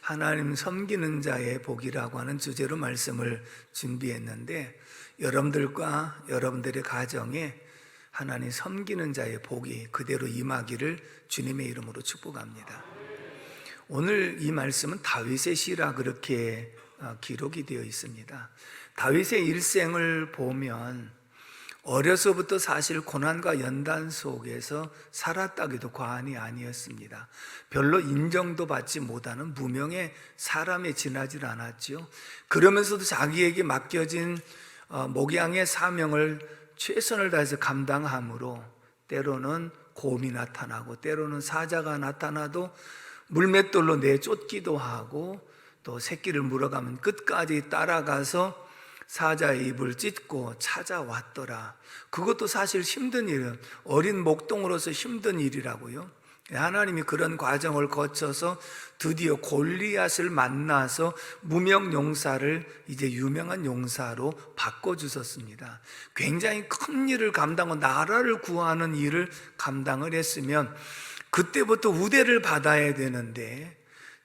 하나님 섬기는 자의 복이라고 하는 주제로 말씀을 준비했는데, 여러분들과 여러분들의 가정에 하나님 섬기는 자의 복이 그대로 임하기를 주님의 이름으로 축복합니다. 오늘 이 말씀은 다윗의 시라 그렇게 기록이 되어 있습니다. 다윗의 일생을 보면 어려서부터 사실 고난과 연단 속에서 살았다기도 과언이 아니었습니다. 별로 인정도 받지 못하는 무명의 사람에 지나질 않았죠. 그러면서도 자기에게 맡겨진 목양의 사명을 최선을 다해서 감당함으로 때로는 곰이 나타나고 때로는 사자가 나타나도 물맷돌로 내쫓기도 하고, 또 새끼를 물어가면 끝까지 따라가서 사자의 입을 찢고 찾아왔더라. 그것도 사실 힘든 일은, 어린 목동으로서 힘든 일이라고요. 하나님이 그런 과정을 거쳐서 드디어 골리앗을 만나서 무명 용사를 이제 유명한 용사로 바꿔주셨습니다. 굉장히 큰 일을 감당하고 나라를 구하는 일을 감당을 했으면 그때부터 우대를 받아야 되는데,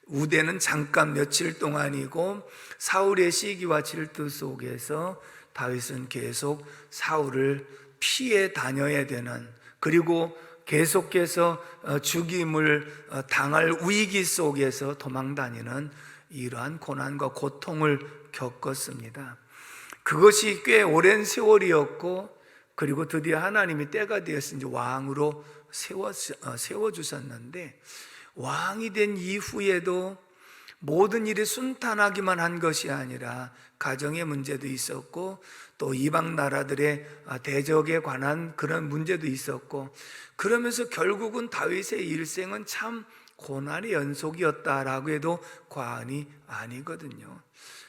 우대는 잠깐 며칠 동안이고 사울의 시기와 질투 속에서 다윗은 계속 사울을 피해 다녀야 되는, 그리고 계속해서 죽임을 당할 위기 속에서 도망다니는 이러한 고난과 고통을 겪었습니다. 그것이 꽤 오랜 세월이었고, 그리고 드디어 하나님이 때가 되었으니 왕으로 세워주셨는데, 왕이 된 이후에도 모든 일이 순탄하기만 한 것이 아니라 가정의 문제도 있었고, 또 이방 나라들의 대적에 관한 그런 문제도 있었고, 그러면서 결국은 다윗의 일생은 참 고난의 연속이었다라고 해도 과언이 아니거든요.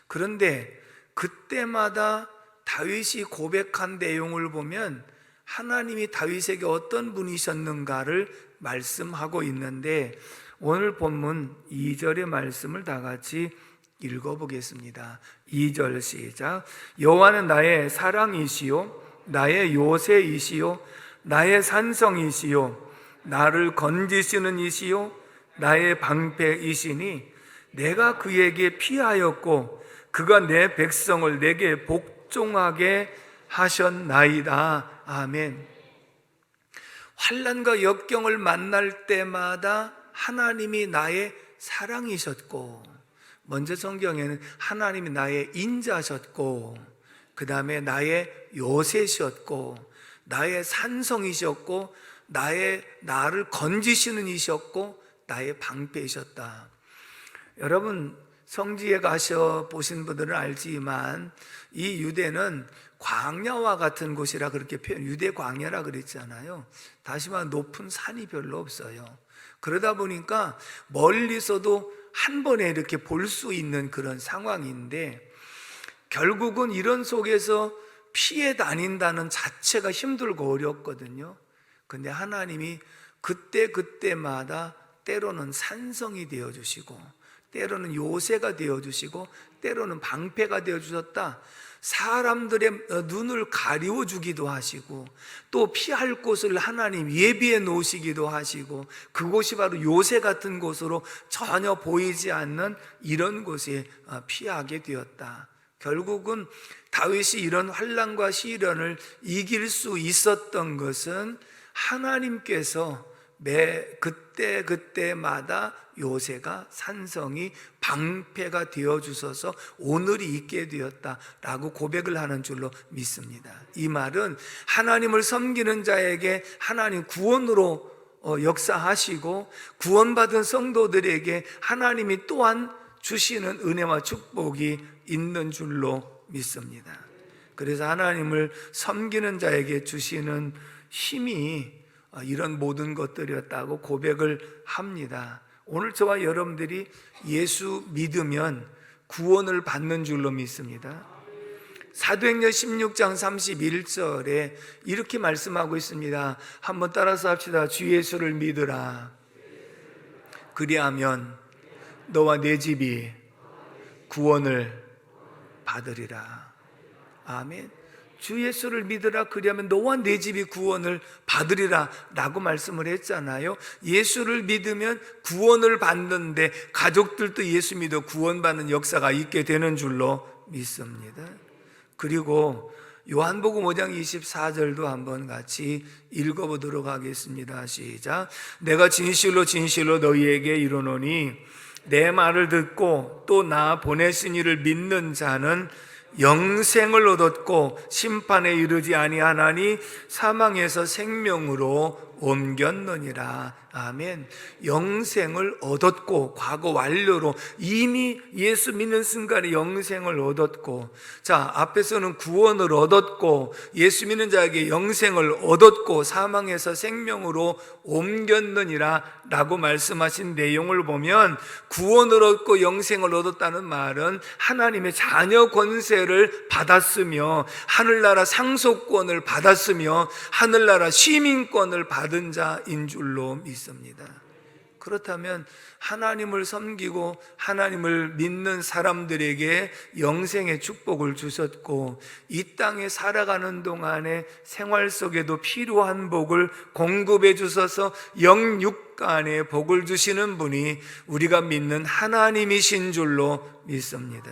그런데 그때마다 다윗이 고백한 내용을 보면 하나님이 다윗에게 어떤 분이셨는가를 말씀하고 있는데, 오늘 본문 2절의 말씀을 다 같이 읽어보겠습니다. 2절 시작. 여호와는 나의 사랑이시요 나의 요새이시요 나의 산성이시요 나를 건지시는 이시요 나의 방패이시니 내가 그에게 피하였고 그가 내 백성을 내게 복종하게 하셨나이다. 아멘. 환난과 역경을 만날 때마다 하나님이 나의 사랑이셨고, 먼저 성경에는 하나님이 나의 인자셨고, 그 다음에 나의 요새셨고, 나의 산성이셨고, 나를 건지시는 이셨고, 나의 방패이셨다. 여러분, 성지에 가셔 보신 분들은 알지만 이 유대는 광야와 같은 곳이라 그렇게 유대 광야라 그랬잖아요. 다시 말해 높은 산이 별로 없어요. 그러다 보니까 멀리서도 한 번에 이렇게 볼 수 있는 그런 상황인데, 결국은 이런 속에서 피해 다닌다는 자체가 힘들고 어렵거든요. 근데 하나님이 그때마다 때로는 산성이 되어주시고, 때로는 요새가 되어주시고, 때로는 방패가 되어주셨다. 사람들의 눈을 가리워 주기도 하시고, 또 피할 곳을 하나님 예비해 놓으시기도 하시고, 그곳이 바로 요새 같은 곳으로 전혀 보이지 않는 이런 곳에 피하게 되었다. 결국은 다윗이 이런 환난과 시련을 이길 수 있었던 것은 하나님께서 그때마다 요새가 산성이 방패가 되어주셔서 오늘이 있게 되었다라고 고백을 하는 줄로 믿습니다. 이 말은 하나님을 섬기는 자에게 하나님 구원으로 역사하시고, 구원받은 성도들에게 하나님이 또한 주시는 은혜와 축복이 있는 줄로 믿습니다. 그래서 하나님을 섬기는 자에게 주시는 힘이 이런 모든 것들이었다고 고백을 합니다. 오늘 저와 여러분들이 예수 믿으면 구원을 받는 줄로 믿습니다. 사도행전 16장 31절에 이렇게 말씀하고 있습니다. 한번 따라서 합시다. 주 예수를 믿으라. 그리하면 너와 내 집이 구원을 받으리라. 아멘. 주 예수를 믿으라, 그리하면 너와 네 집이 구원을 받으리라 라고 말씀을 했잖아요. 예수를 믿으면 구원을 받는데 가족들도 예수 믿어 구원받는 역사가 있게 되는 줄로 믿습니다. 그리고 요한복음 5장 24절도 한번 같이 읽어보도록 하겠습니다. 시작. 내가 진실로 진실로 너희에게 이르노니 내 말을 듣고 또 나 보내신 이를 믿는 자는 영생을 얻었고 심판에 이르지 아니하나니 사망에서 생명으로 옮겼느니라. 아멘. 영생을 얻었고, 과거 완료로 이미 예수 믿는 순간에 영생을 얻었고, 자, 앞에서는 구원을 얻었고 예수 믿는 자에게 영생을 얻었고 사망에서 생명으로 옮겼느니라 라고 말씀하신 내용을 보면, 구원을 얻고 영생을 얻었다는 말은 하나님의 자녀 권세를 받았으며 하늘나라 상속권을 받았으며 하늘나라 시민권을 받은 자인 줄로 믿습니다. 그렇다면 하나님을 섬기고 하나님을 믿는 사람들에게 영생의 축복을 주셨고, 이 땅에 살아가는 동안에 생활 속에도 필요한 복을 공급해 주셔서 영육간에 복을 주시는 분이 우리가 믿는 하나님이신 줄로 믿습니다.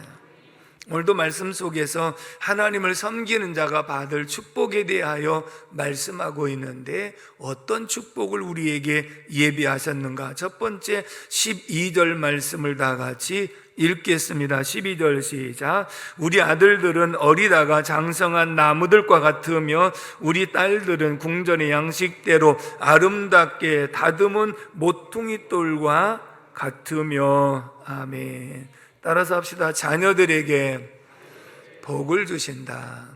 오늘도 말씀 속에서 하나님을 섬기는 자가 받을 축복에 대하여 말씀하고 있는데, 어떤 축복을 우리에게 예비하셨는가? 첫 번째 12절 말씀을 다 같이 읽겠습니다. 12절 시작. 우리 아들들은 어리다가 장성한 나무들과 같으며 우리 딸들은 궁전의 양식대로 아름답게 다듬은 모퉁이 돌과 같으며. 아멘. 따라서 합시다. 자녀들에게 복을 주신다.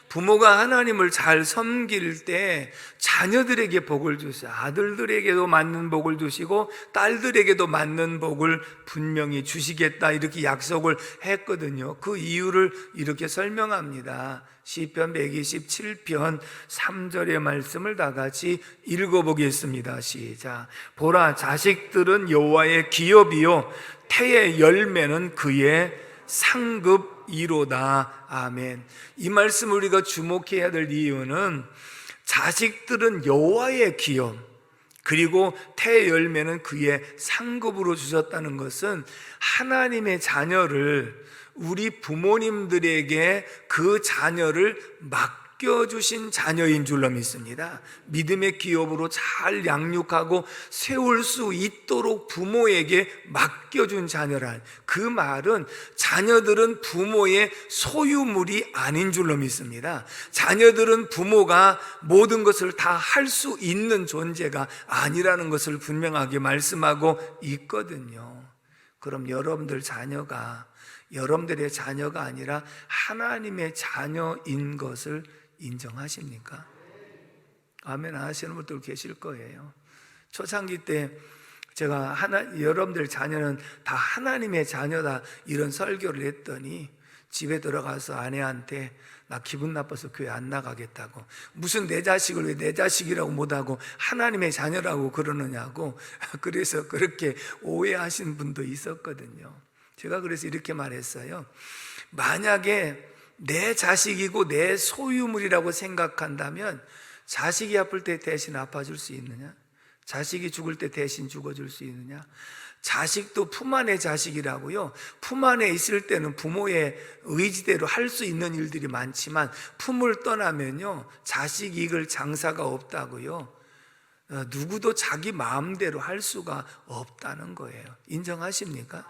부모가 하나님을 잘 섬길 때 자녀들에게 복을 주시고, 아들들에게도 맞는 복을 주시고 딸들에게도 맞는 복을 분명히 주시겠다, 이렇게 약속을 했거든요. 그 이유를 이렇게 설명합니다. 시편 127편 3절의 말씀을 다 같이 읽어보겠습니다. 시작. 보라, 자식들은 여호와의 기업이요 태의 열매는 그의 상급이로다. 아멘. 이 말씀을 우리가 주목해야 될 이유는, 자식들은 여호와의 기업, 그리고 태의 열매는 그의 상급으로 주셨다는 것은 하나님의 자녀를, 우리 부모님들에게 그 자녀를 맡겨주신 자녀인 줄로 믿습니다. 믿음의 기업으로 잘 양육하고 세울 수 있도록 부모에게 맡겨준 자녀란, 그 말은 자녀들은 부모의 소유물이 아닌 줄로 믿습니다. 자녀들은 부모가 모든 것을 다 할 수 있는 존재가 아니라는 것을 분명하게 말씀하고 있거든요. 그럼 여러분들의 자녀가 아니라 하나님의 자녀인 것을 인정하십니까? 아멘 하시는 분들 계실 거예요. 초창기 때 제가 여러분들 자녀는 다 하나님의 자녀다, 이런 설교를 했더니 집에 들어가서 아내한테 나 기분 나빠서 교회 안 나가겠다고, 무슨 내 자식을 왜 내 자식이라고 못하고 하나님의 자녀라고 그러느냐고, 그래서 그렇게 오해하신 분도 있었거든요. 제가 그래서 이렇게 말했어요. 만약에 내 자식이고 내 소유물이라고 생각한다면 자식이 아플 때 대신 아파줄 수 있느냐? 자식이 죽을 때 대신 죽어줄 수 있느냐? 자식도 품 안의 자식이라고요. 품 안에 있을 때는 부모의 의지대로 할 수 있는 일들이 많지만 품을 떠나면요, 자식 이익을 장사가 없다고요. 누구도 자기 마음대로 할 수가 없다는 거예요. 인정하십니까?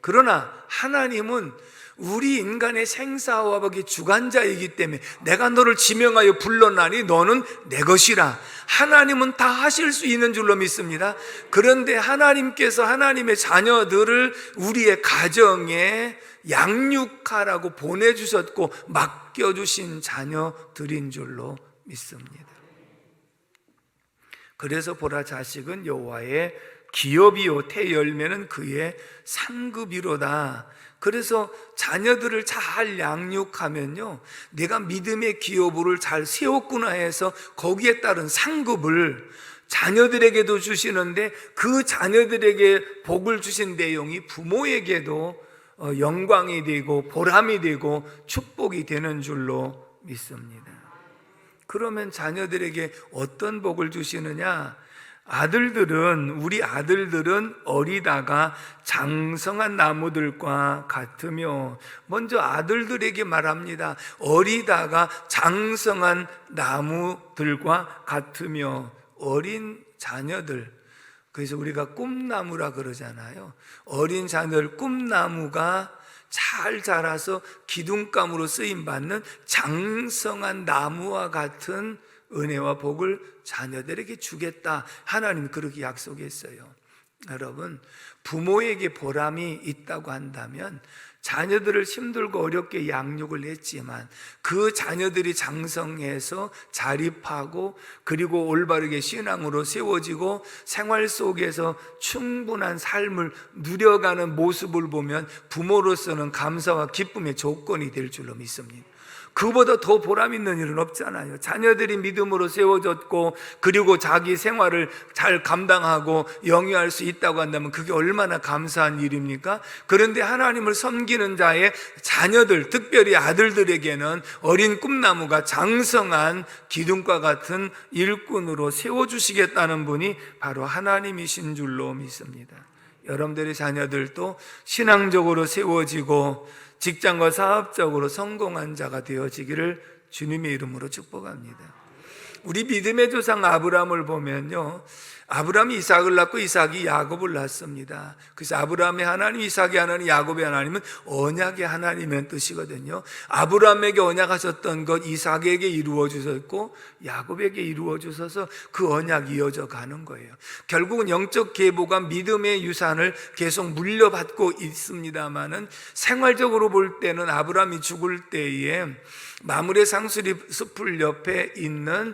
그러나 하나님은 우리 인간의 생사화복의 주관자이기 때문에 내가 너를 지명하여 불렀나니 너는 내 것이라, 하나님은 다 하실 수 있는 줄로 믿습니다. 그런데 하나님께서 하나님의 자녀들을 우리의 가정에 양육하라고 보내주셨고 맡겨주신 자녀들인 줄로 믿습니다. 그래서 보라, 자식은 여호와의 기업이요 태열매는 그의 상급이로다. 그래서 자녀들을 잘 양육하면요, 내가 믿음의 기업을 잘 세웠구나 해서 거기에 따른 상급을 자녀들에게도 주시는데, 그 자녀들에게 복을 주신 내용이 부모에게도 영광이 되고 보람이 되고 축복이 되는 줄로 믿습니다. 그러면 자녀들에게 어떤 복을 주시느냐? 우리 아들들은 어리다가 장성한 나무들과 같으며, 먼저 아들들에게 말합니다. 어리다가 장성한 나무들과 같으며. 어린 자녀들, 그래서 우리가 꿈나무라 그러잖아요. 어린 자녀들, 꿈나무가 잘 자라서 기둥감으로 쓰임받는 장성한 나무와 같은 은혜와 복을 자녀들에게 주겠다. 하나님 그렇게 약속했어요. 여러분, 부모에게 보람이 있다고 한다면 자녀들을 힘들고 어렵게 양육을 했지만 그 자녀들이 장성해서 자립하고 그리고 올바르게 신앙으로 세워지고 생활 속에서 충분한 삶을 누려가는 모습을 보면 부모로서는 감사와 기쁨의 조건이 될 줄로 믿습니다. 그보다 더 보람 있는 일은 없잖아요. 자녀들이 믿음으로 세워졌고 그리고 자기 생활을 잘 감당하고 영위할 수 있다고 한다면 그게 얼마나 감사한 일입니까? 그런데 하나님을 섬기는 자의 자녀들, 특별히 아들들에게는 어린 꿈나무가 장성한 기둥과 같은 일꾼으로 세워주시겠다는 분이 바로 하나님이신 줄로 믿습니다. 여러분들의 자녀들도 신앙적으로 세워지고 직장과 사업적으로 성공한 자가 되어지기를 주님의 이름으로 축복합니다. 우리 믿음의 조상 아브라함을 보면요, 아브라함이 이삭을 낳고 이삭이 야곱을 낳습니다. 그래서 아브라함의 하나님, 이삭의 하나님, 야곱의 하나님은 언약의 하나님의 뜻이거든요. 아브라함에게 언약하셨던 것 이삭에게 이루어 주셨고 야곱에게 이루어 주셔서 그 언약이 이어져 가는 거예요. 결국은 영적 계보가 믿음의 유산을 계속 물려받고 있습니다만은 생활적으로 볼 때는 아브라함이 죽을 때에 마므레 상수리 숲을 옆에 있는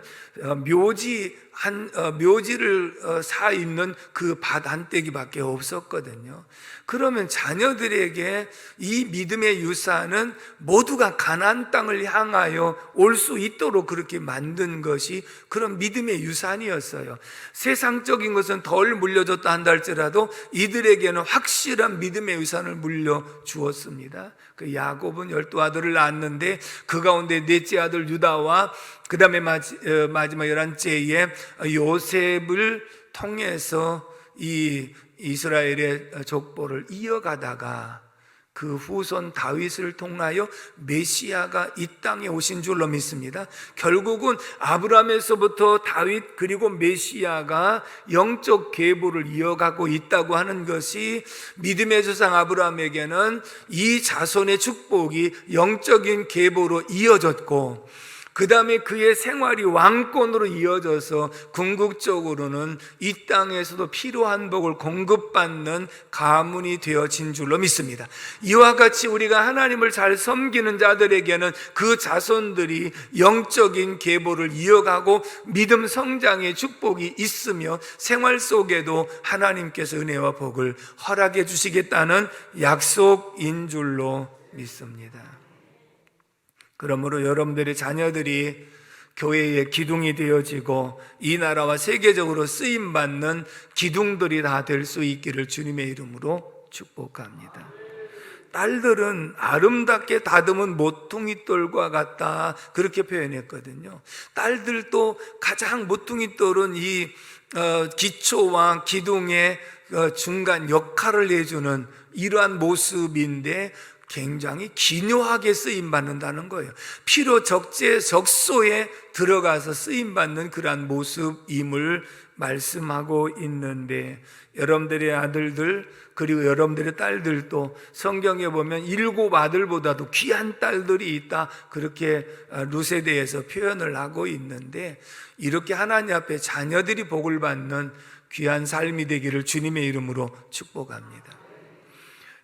묘지를 사 있는 그 밭 한떼기밖에 없었거든요. 그러면 자녀들에게 이 믿음의 유산은 모두가 가나안 땅을 향하여 올 수 있도록 그렇게 만든 것이 그런 믿음의 유산이었어요. 세상적인 것은 덜 물려줬다 한다 할지라도 이들에게는 확실한 믿음의 유산을 물려주었습니다. 그 야곱은 12아들을 낳았는데 그 가운데 넷째 아들 유다와 그 다음에 마지막 11째에 요셉을 통해서 이 이스라엘의 족보를 이어가다가 그 후손 다윗을 통하여 메시아가 이 땅에 오신 줄로 믿습니다. 결국은 아브라함에서부터 다윗 그리고 메시아가 영적 계보를 이어가고 있다고 하는 것이 믿음의 조상 아브라함에게는 이 자손의 축복이 영적인 계보로 이어졌고 그 다음에 그의 생활이 왕권으로 이어져서 궁극적으로는 이 땅에서도 필요한 복을 공급받는 가문이 되어진 줄로 믿습니다. 이와 같이 우리가 하나님을 잘 섬기는 자들에게는 그 자손들이 영적인 계보를 이어가고 믿음 성장의 축복이 있으며 생활 속에도 하나님께서 은혜와 복을 허락해 주시겠다는 약속인 줄로 믿습니다. 그러므로 여러분들의 자녀들이 교회의 기둥이 되어지고 이 나라와 세계적으로 쓰임받는 기둥들이 다 될 수 있기를 주님의 이름으로 축복합니다. 딸들은 아름답게 다듬은 모퉁이돌과 같다 그렇게 표현했거든요. 딸들도 가장 모퉁이돌은 이 기초와 기둥의 중간 역할을 해주는 이러한 모습인데 굉장히 기묘하게 쓰임받는다는 거예요. 필요 적소에 들어가서 쓰임받는 그러한 모습임을 말씀하고 있는데 여러분들의 아들들 그리고 여러분들의 딸들도 성경에 보면 7 아들보다도 귀한 딸들이 있다 그렇게 루세대에서 표현을 하고 있는데 이렇게 하나님 앞에 자녀들이 복을 받는 귀한 삶이 되기를 주님의 이름으로 축복합니다.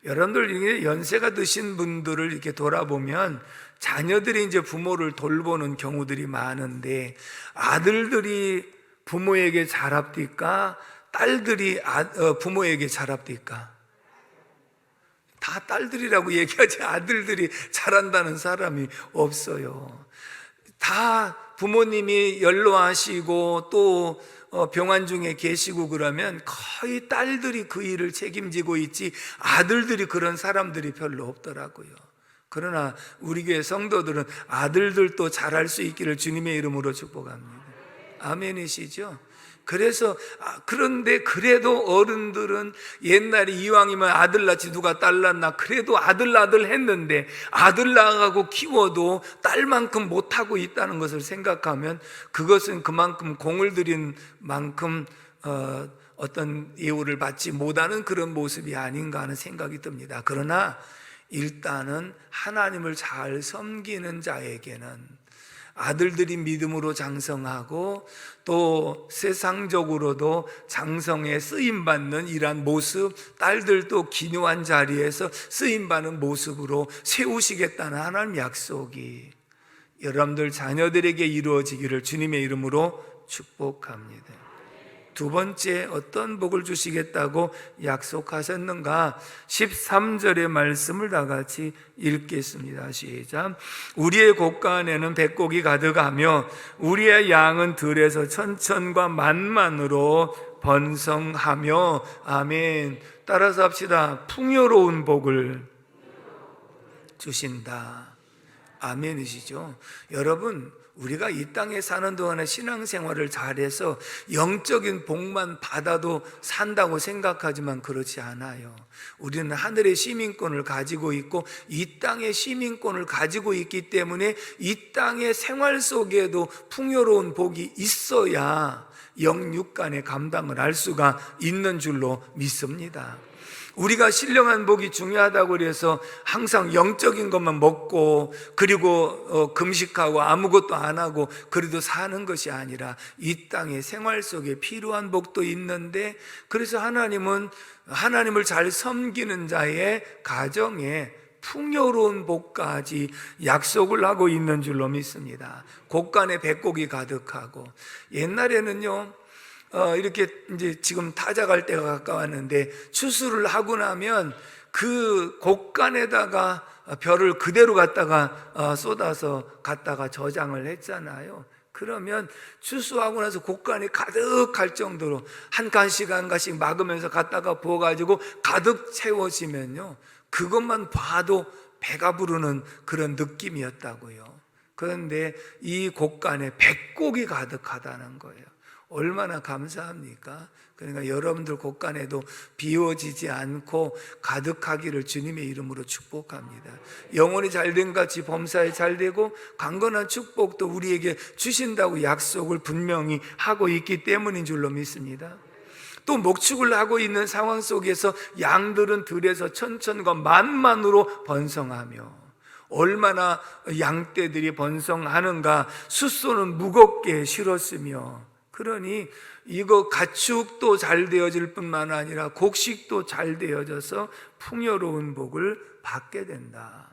여러분들 연세가 드신 분들을 이렇게 돌아보면 자녀들이 이제 부모를 돌보는 경우들이 많은데 아들들이 부모에게 잘합니까? 딸들이 부모에게 잘합니까? 다 딸들이라고 얘기하지 아들들이 잘한다는 사람이 없어요. 다 부모님이 연로하시고 또 병환 중에 계시고 그러면 거의 딸들이 그 일을 책임지고 있지 아들들이 그런 사람들이 별로 없더라고요. 그러나 우리 교회 성도들은 아들들도 잘할 수 있기를 주님의 이름으로 축복합니다. 아멘이시죠? 그래서 그런데 그래도 어른들은 옛날에 이왕이면 아들 낳지 누가 딸 낳나, 그래도 아들 했는데 아들 낳아가고 키워도 딸만큼 못하고 있다는 것을 생각하면 그것은 그만큼 공을 들인 만큼 어떤 예우를 받지 못하는 그런 모습이 아닌가 하는 생각이 듭니다. 그러나 일단은 하나님을 잘 섬기는 자에게는 아들들이 믿음으로 장성하고 또 세상적으로도 장성에 쓰임받는 이러한 모습, 딸들도 기묘한 자리에서 쓰임받는 모습으로 세우시겠다는 하나님 약속이 여러분들 자녀들에게 이루어지기를 주님의 이름으로 축복합니다. 두 번째, 어떤 복을 주시겠다고 약속하셨는가? 13절의 말씀을 다 같이 읽겠습니다. 시작. 우리의 곳간에는 백곡이 가득하며 우리의 양은 들에서 천천과 만만으로 번성하며. 아멘. 따라서 합시다. 풍요로운 복을 주신다. 아멘이시죠? 여러분, 우리가 이 땅에 사는 동안에 신앙생활을 잘해서 영적인 복만 받아도 산다고 생각하지만 그렇지 않아요. 우리는 하늘의 시민권을 가지고 있고 이 땅의 시민권을 가지고 있기 때문에 이 땅의 생활 속에도 풍요로운 복이 있어야 영육간의 감당을 할 수가 있는 줄로 믿습니다. 우리가 신령한 복이 중요하다고 그래서 항상 영적인 것만 먹고 그리고 금식하고 아무것도 안 하고 그래도 사는 것이 아니라 이 땅의 생활 속에 필요한 복도 있는데, 그래서 하나님은 하나님을 잘 섬기는 자의 가정에 풍요로운 복까지 약속을 하고 있는 줄로 믿습니다. 곳간에 백곡이 가득하고, 옛날에는요 이렇게 이제 지금 타작할 때가 가까웠는데 추수를 하고 나면 그 곳간에다가 별을 그대로 갖다가 쏟아서 갖다가 저장을 했잖아요. 그러면 추수하고 나서 곳간이 가득할 정도로 한 칸씩 한 칸씩 막으면서 갖다가 부어가지고 가득 채워지면요, 그것만 봐도 배가 부르는 그런 느낌이었다고요. 그런데 이 곳간에 백곡이 가득하다는 거예요. 얼마나 감사합니까? 그러니까 여러분들 곳간에도 비워지지 않고 가득하기를 주님의 이름으로 축복합니다. 영혼이 잘된 같이 범사에 잘되고 강건한 축복도 우리에게 주신다고 약속을 분명히 하고 있기 때문인 줄로 믿습니다. 또 목축을 하고 있는 상황 속에서 양들은 들에서 천천과 만만으로 번성하며, 얼마나 양떼들이 번성하는가. 숫소는 무겁게 실었으며, 그러니 이거 가축도 잘 되어질 뿐만 아니라 곡식도 잘 되어져서 풍요로운 복을 받게 된다.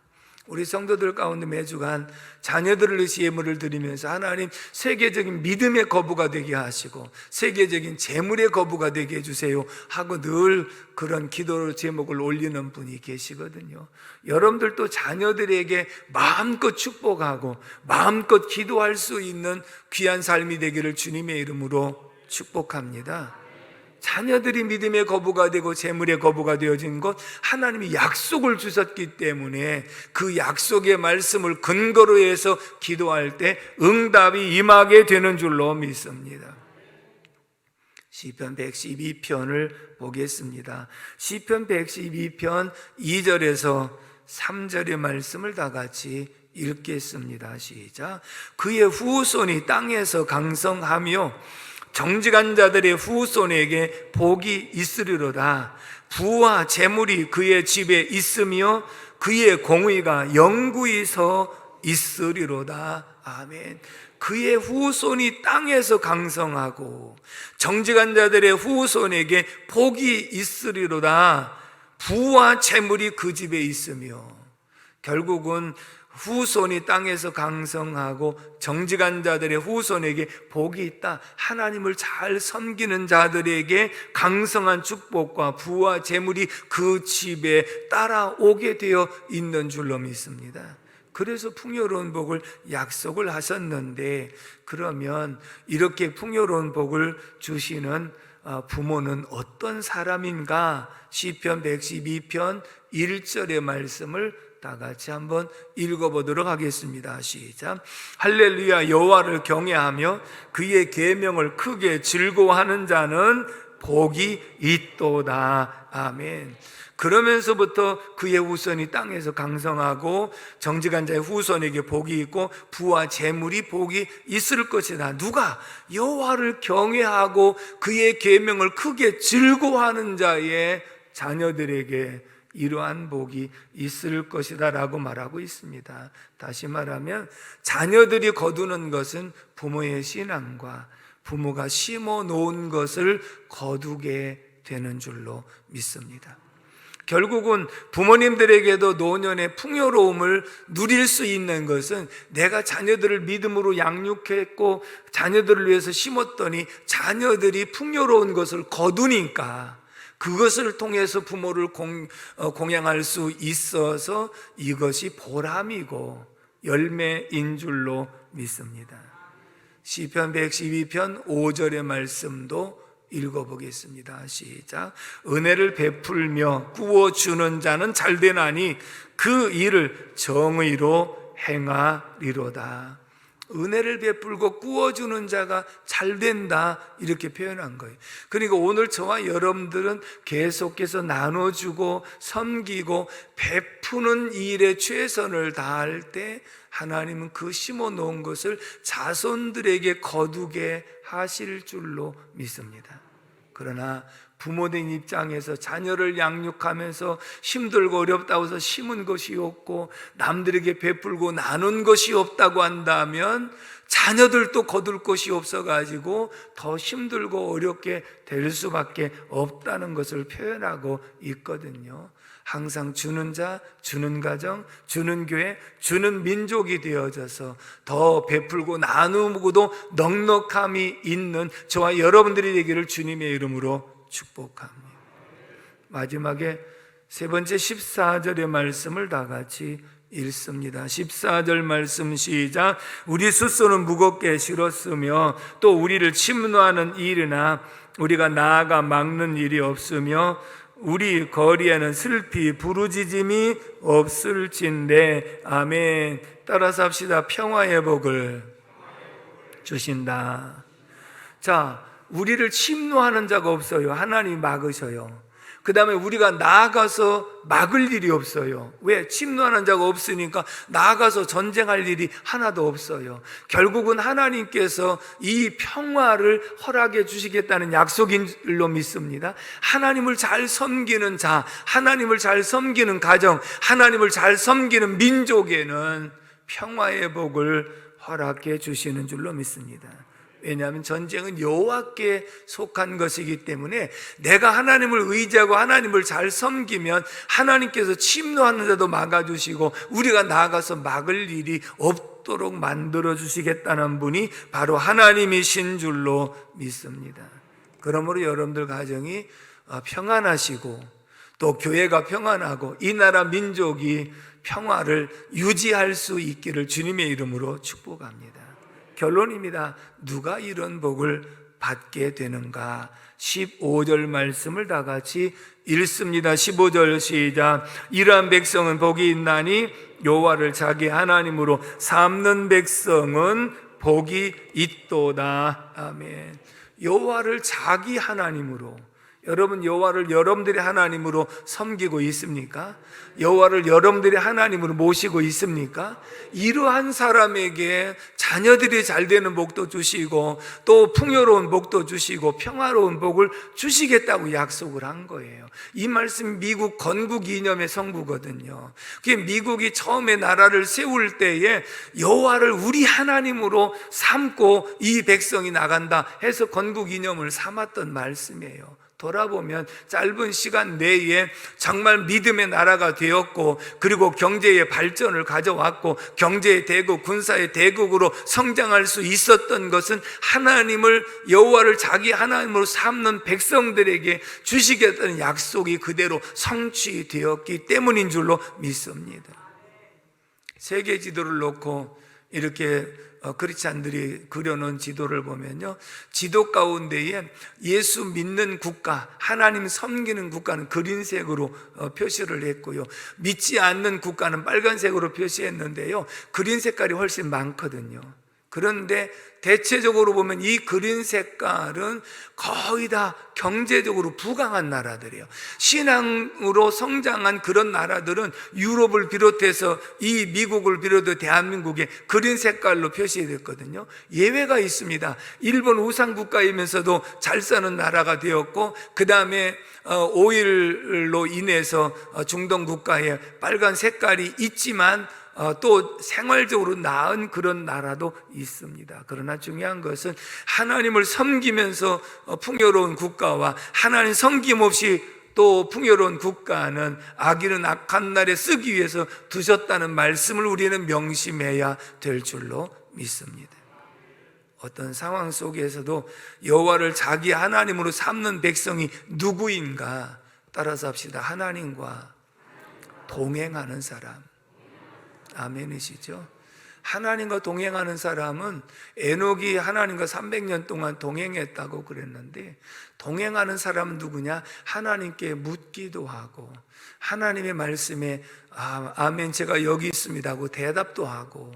우리 성도들 가운데 매주간 자녀들을 위해서 예물을 드리면서 하나님 세계적인 믿음의 거부가 되게 하시고 세계적인 재물의 거부가 되게 해주세요 하고 늘 그런 기도 제목을 올리는 분이 계시거든요. 여러분들도 자녀들에게 마음껏 축복하고 마음껏 기도할 수 있는 귀한 삶이 되기를 주님의 이름으로 축복합니다. 자녀들이 믿음의 거부가 되고 재물의 거부가 되어진 것, 하나님이 약속을 주셨기 때문에 그 약속의 말씀을 근거로 해서 기도할 때 응답이 임하게 되는 줄로 믿습니다. 시편 112편을 보겠습니다. 시편 112편 2절에서 3절의 말씀을 다 같이 읽겠습니다. 시작. 그의 후손이 땅에서 강성하며 정직한 자들의 후손에게 복이 있으리로다. 부와 재물이 그의 집에 있으며 그의 공의가 영구히 서 있으리로다. 아멘. 그의 후손이 땅에서 강성하고 정직한 자들의 후손에게 복이 있으리로다. 부와 재물이 그 집에 있으며, 결국은 후손이 땅에서 강성하고 정직한 자들의 후손에게 복이 있다. 하나님을 잘 섬기는 자들에게 강성한 축복과 부와 재물이 그 집에 따라오게 되어 있는 줄로 믿습니다. 그래서 풍요로운 복을 약속을 하셨는데, 그러면 이렇게 풍요로운 복을 주시는 부모는 어떤 사람인가? 시편 112편 1절의 말씀을 다 같이 한번 읽어보도록 하겠습니다. 시작. 할렐루야. 여호와를 경외하며 그의 계명을 크게 즐거워하는 자는 복이 있도다. 아멘. 그러면서부터 그의 후손이 땅에서 강성하고 정직한 자의 후손에게 복이 있고 부와 재물이 복이 있을 것이다. 누가? 여호와를 경외하고 그의 계명을 크게 즐거워하는 자의 자녀들에게 이러한 복이 있을 것이다 라고 말하고 있습니다. 다시 말하면 자녀들이 거두는 것은 부모의 신앙과 부모가 심어 놓은 것을 거두게 되는 줄로 믿습니다. 결국은 부모님들에게도 노년의 풍요로움을 누릴 수 있는 것은 내가 자녀들을 믿음으로 양육했고 자녀들을 위해서 심었더니 자녀들이 풍요로운 것을 거두니까 그것을 통해서 부모를 공양할 수 있어서 이것이 보람이고 열매인 줄로 믿습니다. 시편 112편 5절의 말씀도 읽어보겠습니다. 시작. 은혜를 베풀며 구워주는 자는 잘되나니 그 일을 정의로 행하리로다. 은혜를 베풀고 구워주는 자가 잘된다, 이렇게 표현한 거예요. 그러니까 오늘 저와 여러분들은 계속해서 나눠주고 섬기고 베푸는 일에 최선을 다할 때 하나님은 그 심어놓은 것을 자손들에게 거두게 하실 줄로 믿습니다. 그러나 부모된 입장에서 자녀를 양육하면서 힘들고 어렵다고 해서 심은 것이 없고 남들에게 베풀고 나눈 것이 없다고 한다면 자녀들도 거둘 것이 없어가지고 더 힘들고 어렵게 될 수밖에 없다는 것을 표현하고 있거든요. 항상 주는 자, 주는 가정, 주는 교회, 주는 민족이 되어져서 더 베풀고 나누고도 넉넉함이 있는 저와 여러분들이 되기를 주님의 이름으로 축복합니다. 마지막에 세 번째 14절의 말씀을 다 같이 읽습니다. 14절 말씀 시작. 우리 숫소는 무겁게 실었으며 또 우리를 침노하는 일이나 우리가 나아가 막는 일이 없으며 우리 거리에는 슬피 부르짖음이 없을진데. 아멘. 따라서 합시다. 평화의 복을 주신다. 자, 우리를 침노하는 자가 없어요. 하나님이 막으셔요. 그 다음에 우리가 나아가서 막을 일이 없어요. 왜? 침노하는 자가 없으니까 나아가서 전쟁할 일이 하나도 없어요. 결국은 하나님께서 이 평화를 허락해 주시겠다는 약속인 줄로 믿습니다. 하나님을 잘 섬기는 자, 하나님을 잘 섬기는 가정, 하나님을 잘 섬기는 민족에는 평화의 복을 허락해 주시는 줄로 믿습니다. 왜냐하면 전쟁은 여호와께 속한 것이기 때문에 내가 하나님을 의지하고 하나님을 잘 섬기면 하나님께서 침노하는 자도 막아주시고 우리가 나아가서 막을 일이 없도록 만들어주시겠다는 분이 바로 하나님이신 줄로 믿습니다. 그러므로 여러분들 가정이 평안하시고 또 교회가 평안하고 이 나라 민족이 평화를 유지할 수 있기를 주님의 이름으로 축복합니다. 결론입니다. 누가 이런 복을 받게 되는가? 15절 말씀을 다 같이 읽습니다. 15절 시작. 이러한 백성은 복이 있나니 여호와를 자기 하나님으로 삼는 백성은 복이 있도다. 아멘. 여호와를 자기 하나님으로, 여러분 여호와를 여러분들의 하나님으로 섬기고 있습니까? 여호와를 여러분들의 하나님으로 모시고 있습니까? 이러한 사람에게 자녀들이 잘 되는 복도 주시고 또 풍요로운 복도 주시고 평화로운 복을 주시겠다고 약속을 한 거예요. 이 말씀 미국 건국 이념의 성부거든요. 그게 미국이 처음에 나라를 세울 때에 여호와를 우리 하나님으로 삼고 이 백성이 나간다 해서 건국 이념을 삼았던 말씀이에요. 돌아보면 짧은 시간 내에 정말 믿음의 나라가 되었고 그리고 경제의 발전을 가져왔고 경제의 대국, 군사의 대국으로 성장할 수 있었던 것은 하나님을 여호와를 자기 하나님으로 삼는 백성들에게 주시겠다는 약속이 그대로 성취되었기 때문인 줄로 믿습니다. 세계 지도를 놓고 이렇게 크리스찬들이 그려놓은 지도를 보면요, 지도 가운데에 예수 믿는 국가, 하나님 섬기는 국가는 그린색으로 표시를 했고요, 믿지 않는 국가는 빨간색으로 표시했는데요, 그린 색깔이 훨씬 많거든요. 그런데 대체적으로 보면 이 그린 색깔은 거의 다 경제적으로 부강한 나라들이에요. 신앙으로 성장한 그런 나라들은 유럽을 비롯해서 이 미국을 비롯해 대한민국에 그린 색깔로 표시됐거든요. 예외가 있습니다. 일본 우상국가이면서도 잘 사는 나라가 되었고, 그 다음에 오일로 인해서 중동 국가에 빨간 색깔이 있지만 또 생활적으로 나은 그런 나라도 있습니다. 그러나 중요한 것은 하나님을 섬기면서 풍요로운 국가와 하나님 섬김 없이 또 풍요로운 국가는 악인은 악한 날에 쓰기 위해서 두셨다는 말씀을 우리는 명심해야 될 줄로 믿습니다. 어떤 상황 속에서도 여호와를 자기 하나님으로 삼는 백성이 누구인가 따라서 합시다. 하나님과 동행하는 사람. 아멘이시죠? 하나님과 동행하는 사람은 에녹이 하나님과 300년 동안 동행했다고 그랬는데, 동행하는 사람은 누구냐? 하나님께 묻기도 하고 하나님의 말씀에 아멘, 제가 여기 있습니다 하고 대답도 하고,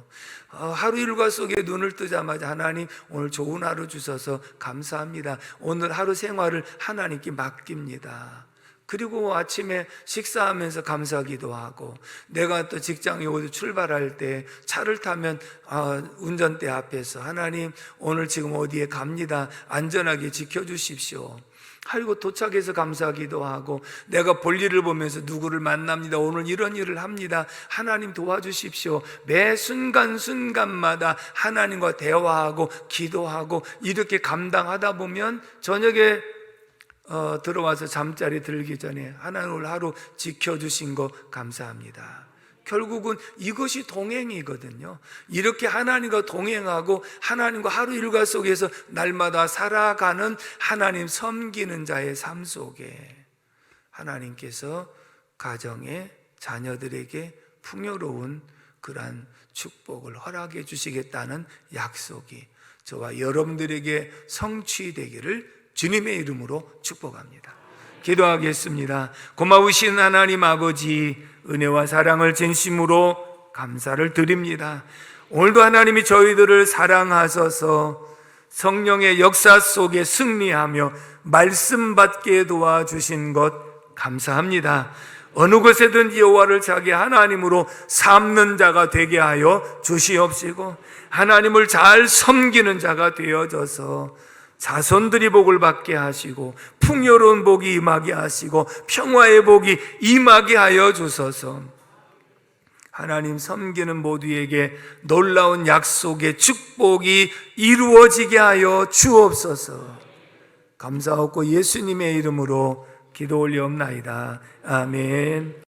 하루 일과 속에 눈을 뜨자마자 하나님 오늘 좋은 하루 주셔서 감사합니다, 오늘 하루 생활을 하나님께 맡깁니다. 그리고 아침에 식사하면서 감사기도 하고, 내가 또 직장에 어디 출발할 때 차를 타면 운전대 앞에서 하나님 오늘 지금 어디에 갑니다, 안전하게 지켜주십시오. 그리고 도착해서 감사기도 하고, 내가 볼일을 보면서 누구를 만납니다, 오늘 이런 일을 합니다, 하나님 도와주십시오. 매 순간순간마다 하나님과 대화하고 기도하고 이렇게 감당하다 보면 저녁에 들어와서 잠자리 들기 전에 하나님 오늘 하루 지켜주신 거 감사합니다. 결국은 이것이 동행이거든요. 이렇게 하나님과 동행하고 하나님과 하루 일과 속에서 날마다 살아가는 하나님 섬기는 자의 삶 속에 하나님께서 가정의 자녀들에게 풍요로운 그러한 축복을 허락해 주시겠다는 약속이 저와 여러분들에게 성취되기를 주님의 이름으로 축복합니다. 기도하겠습니다. 고마우신 하나님 아버지, 은혜와 사랑을 진심으로 감사를 드립니다. 오늘도 하나님이 저희들을 사랑하셔서 성령의 역사 속에 승리하며 말씀 받게 도와주신 것 감사합니다. 어느 곳에든지 여호와를 자기 하나님으로 삼는 자가 되게 하여 주시옵시고, 하나님을 잘 섬기는 자가 되어져서 자손들이 복을 받게 하시고 풍요로운 복이 임하게 하시고 평화의 복이 임하게 하여 주소서. 하나님 섬기는 모두에게 놀라운 약속의 축복이 이루어지게 하여 주옵소서. 감사하고 예수님의 이름으로 기도 올리옵나이다. 아멘.